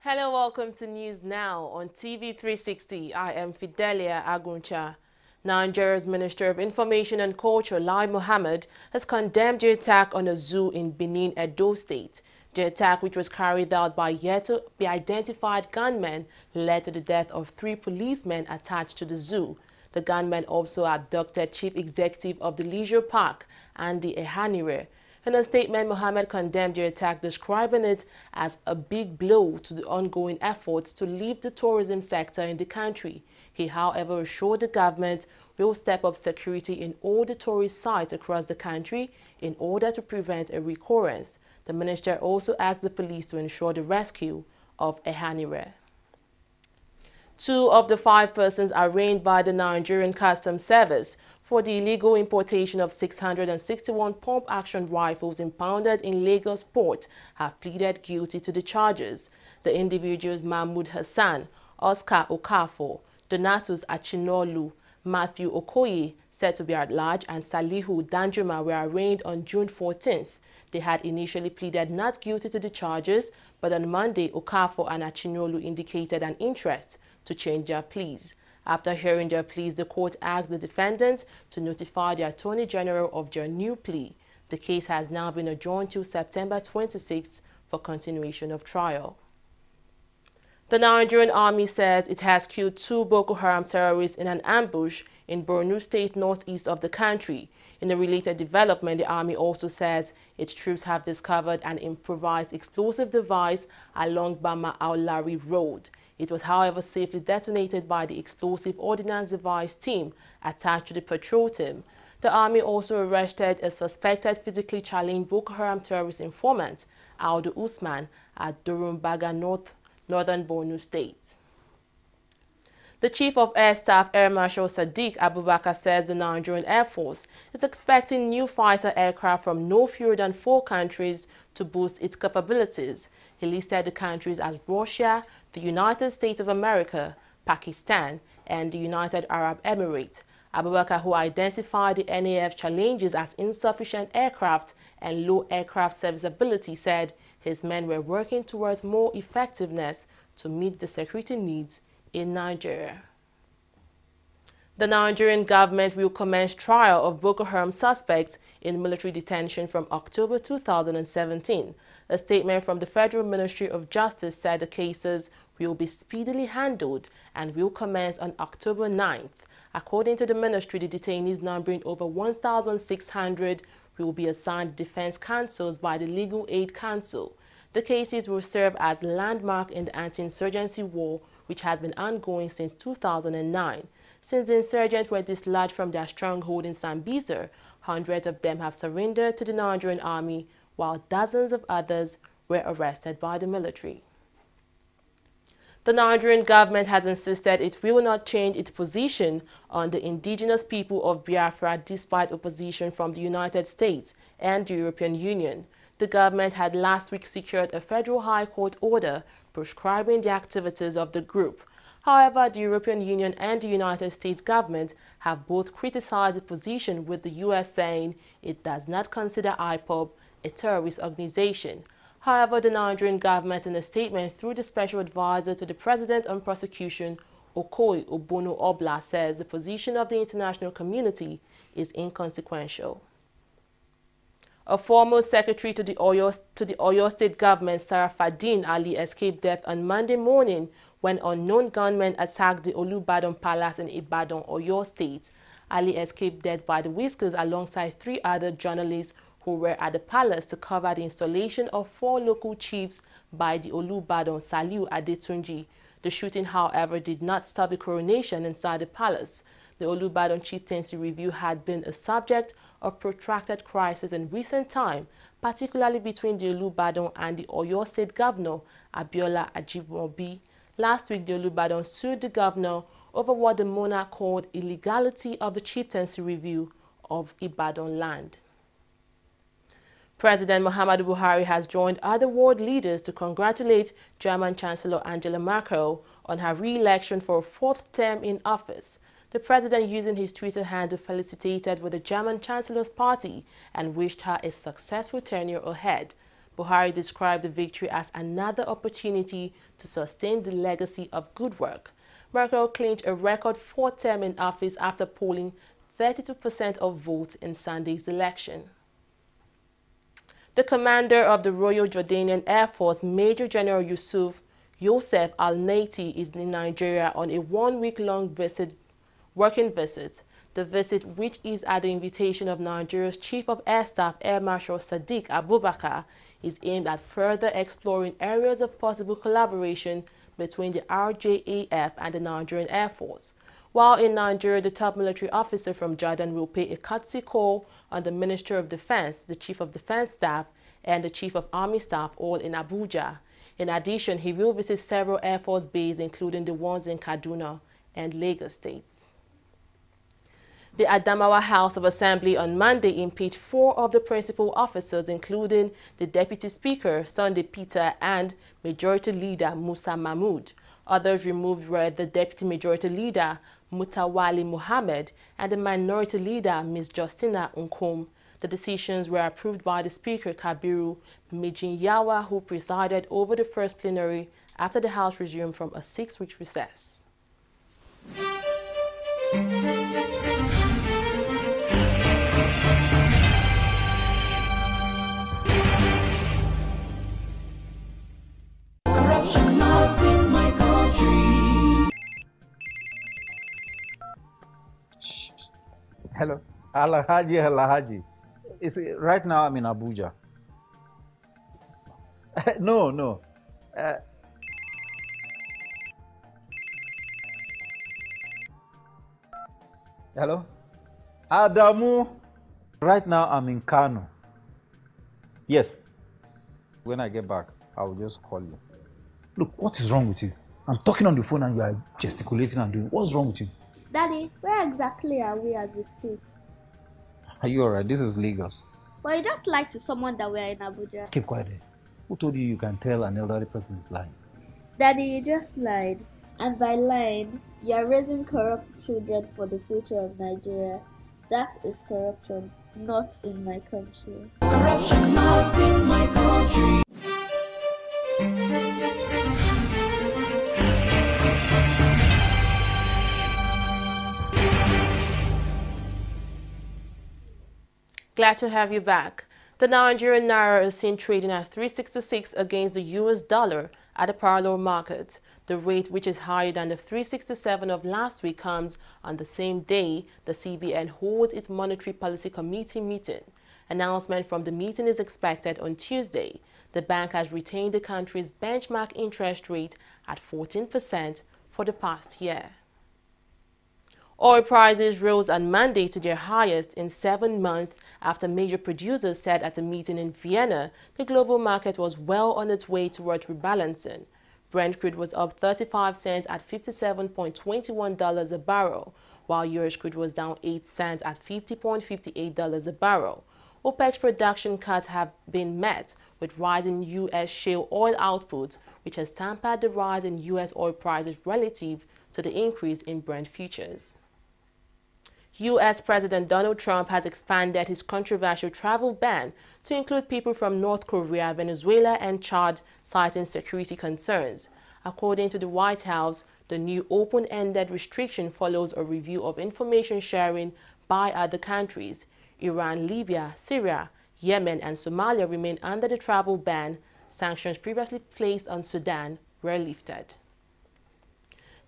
Hello, welcome to News Now on TV360. I am Fidelia Aguncha. Nigeria's Minister of Information and Culture, Lai Mohammed, has condemned the attack on a zoo in Benin, Edo State. The attack, which was carried out by yet-to-be-identified gunmen, led to the death of 3 policemen attached to the zoo. The gunmen also abducted Chief Executive of the Leisure Park, Andy Ehanire. In a statement, Mohammed condemned the attack, describing it as a big blow to the ongoing efforts to lift the tourism sector in the country. He, however, assured the government will step up security in all the tourist sites across the country in order to prevent a recurrence. The minister also asked the police to ensure the rescue of Ehanire. 2 of the 5 persons arraigned by the Nigerian Customs Service for the illegal importation of 661 pump-action rifles impounded in Lagos port have pleaded guilty to the charges. The individuals Mahmoud Hassan, Oscar Okafor, Donatus Achinolu, Matthew Okoye, said to be at large, and Salihu Danjuma were arraigned on June 14th. They had initially pleaded not guilty to the charges, but on Monday, Okafor and Achinolu indicated an interest to change their pleas. After hearing their pleas, the court asked the defendants to notify the Attorney General of their new plea. The case has now been adjourned to September 26th for continuation of trial. The Nigerian army says it has killed 2 Boko Haram terrorists in an ambush in Borno State, northeast of the country. In a related development, the army also says its troops have discovered an improvised explosive device along Bama-Aulari Road. It was, however, safely detonated by the explosive ordnance device team attached to the patrol team. The army also arrested a suspected physically challenged Boko Haram terrorist informant, Audu Usman, at Durumbaga, northern Borno State. The Chief of Air Staff, Air Marshal Sadiq Abubakar, says the Nigerian Air Force is expecting new fighter aircraft from no fewer than 4 countries to boost its capabilities. He listed the countries as Russia, the United States of America, Pakistan, and the United Arab Emirates. Abubakar, who identified the NAF challenges as insufficient aircraft and low aircraft serviceability, said his men were working towards more effectiveness to meet the security needs in Nigeria. The Nigerian government will commence trial of Boko Haram suspects in military detention from October 2017. A statement from the Federal Ministry of Justice said the cases will be speedily handled and will commence on October 9th. According to the ministry, the detainees, numbering over 1,600, will be assigned defense counsels by the Legal Aid Council. The cases will serve as landmark in the anti-insurgency war, which has been ongoing since 2009. Since the insurgents were dislodged from their stronghold in Sambisa, hundreds of them have surrendered to the Nigerian army, while dozens of others were arrested by the military. The Nigerian government has insisted it will not change its position on the Indigenous People of Biafra despite opposition from the United States and the European Union. The government had last week secured a federal high court order prescribing the activities of the group. However, the European Union and the United States government have both criticized the position, with the U.S. saying it does not consider IPOB a terrorist organization. However, the Nigerian government, in a statement through the Special Advisor to the President on Prosecution, Okoye Obono Obla, says the position of the international community is inconsequential. A former secretary to the Oyo State government, Sarafadeen Ali, escaped death on Monday morning when unknown gunmen attacked the Olubadan Palace in Ibadan, Oyo State. Ali escaped death by the whiskers alongside 3 other journalists who were at the palace to cover the installation of 4 local chiefs by the Olubadan Saliu Adetunji. The shooting, however, did not stop the coronation inside the palace. The Olubadan chieftaincy review had been a subject of protracted crisis in recent time, particularly between the Olubadan and the Oyo State governor, Abiola Ajimobi. Last week, the Olubadan sued the governor over what the monarch called illegality of the chieftaincy review of Ibadan land. President Muhammadu Buhari has joined other world leaders to congratulate German Chancellor Angela Merkel on her re-election for a 4th term in office. The president, using his Twitter handle, felicitated with the German Chancellor's party and wished her a successful tenure ahead. Buhari described the victory as another opportunity to sustain the legacy of good work. Merkel clinched a record fourth term in office after polling 32% of votes in Sunday's election. The commander of the Royal Jordanian Air Force, Major General Youssef Al-Naiti, is in Nigeria on a one-week-long working visit. The visit, which is at the invitation of Nigeria's Chief of Air Staff, Air Marshal Sadiq Abubakar, is aimed at further exploring areas of possible collaboration between the RJAF and the Nigerian Air Force. While in Nigeria, the top military officer from Jordan will pay a courtesy call on the Minister of Defense, the Chief of Defense Staff, and the Chief of Army Staff, all in Abuja. In addition, he will visit several Air Force bases, including the ones in Kaduna and Lagos states. The Adamawa House of Assembly on Monday impeached 4 of the principal officers, including the Deputy Speaker, Sunday Peter, and Majority Leader Musa Mahmood. Others removed were the Deputy Majority Leader, Mutawali Muhammad, and the Minority Leader, Ms. Justina Nkom. The decisions were approved by the Speaker, Kabiru Mijinyawa, who presided over the first plenary after the House resumed from a 6-week recess. Corruption not in my country. Hello, Alahaji. Right now I'm in Abuja. No. Hello, Adamu. Right now I'm in Kano. Yes. When I get back, I will just call you. Look, what is wrong with you? I'm talking on the phone and you are gesticulating and doing. What's wrong with you? Daddy, where exactly are we as we speak? Are you alright? This is Lagos. Well, you just lied to someone that we're in Abuja. Keep quiet. Who told you you can tell an elderly person is lying? Daddy, you just lied. And by lying, you're raising corrupt children for the future of Nigeria. That is corruption, not in my country. Corruption not in my country. Glad to have you back. The Nigerian Naira is seen trading at 366 against the US dollar at the parallel market. The rate, which is higher than the 367 of last week, comes on the same day the CBN holds its Monetary Policy Committee meeting. Announcement from the meeting is expected on Tuesday. The bank has retained the country's benchmark interest rate at 14% for the past year. Oil prices rose on Monday to their highest in 7 months after major producers said at a meeting in Vienna the global market was well on its way towards rebalancing. Brent crude was up 35 cents at $57.21 a barrel, while US crude was down 8 cents at $50.58 a barrel. OPEC's production cuts have been met with rising U.S. shale oil output, which has tempered the rise in U.S. oil prices relative to the increase in Brent futures. U.S. President Donald Trump has expanded his controversial travel ban to include people from North Korea, Venezuela, and Chad, citing security concerns. According to the White House, the new open-ended restriction follows a review of information sharing by other countries. Iran, Libya, Syria, Yemen, and Somalia remain under the travel ban. Sanctions previously placed on Sudan were lifted.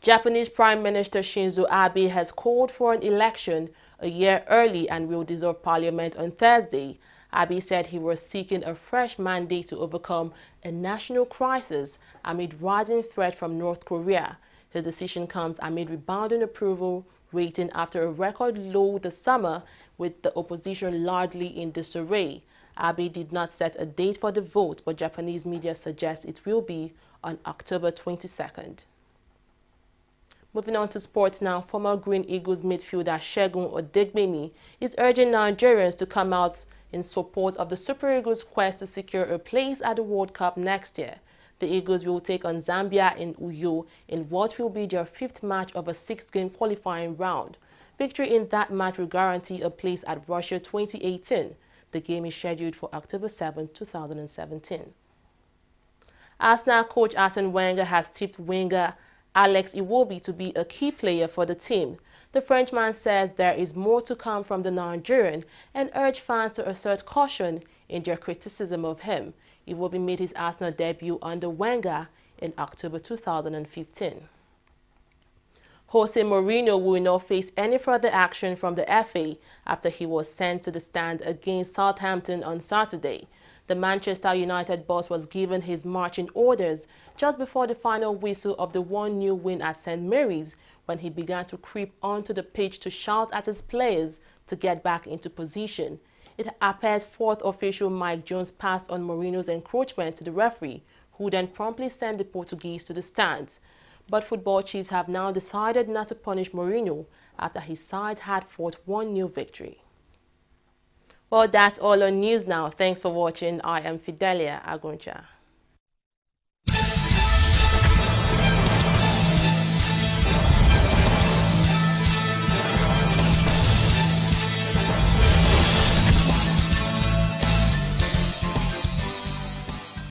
Japanese Prime Minister Shinzo Abe has called for an election a year early and will dissolve parliament on Thursday. Abe said he was seeking a fresh mandate to overcome a national crisis amid rising threat from North Korea. His decision comes amid rebounding approval rating after a record low this summer, with the opposition largely in disarray. Abe did not set a date for the vote, but Japanese media suggests it will be on October 22nd. Moving on to sports now, former Green Eagles midfielder Segun Odegbemi is urging Nigerians to come out in support of the Super Eagles' quest to secure a place at the World Cup next year. The Eagles will take on Zambia in Oulu in what will be their 5th match of a 6-game qualifying round. Victory in that match will guarantee a place at Russia 2018. The game is scheduled for October 7, 2017. Arsenal coach Arsene Wenger has tipped winger Alex Iwobi to be a key player for the team. The Frenchman says there is more to come from the Nigerian and urged fans to assert caution in their criticism of him. Iwobi made his Arsenal debut under Wenger in October 2015. Jose Mourinho will not face any further action from the FA after he was sent to the stand against Southampton on Saturday. The Manchester United boss was given his marching orders just before the final whistle of the 1-0 win at St. Mary's, when he began to creep onto the pitch to shout at his players to get back into position. It appears fourth official Mike Jones passed on Mourinho's encroachment to the referee, who then promptly sent the Portuguese to the stands. But football chiefs have now decided not to punish Mourinho after his side had fought 1-0 victory. Well, that's all on news now. Thanks for watching. I am Fidelia Aguncha.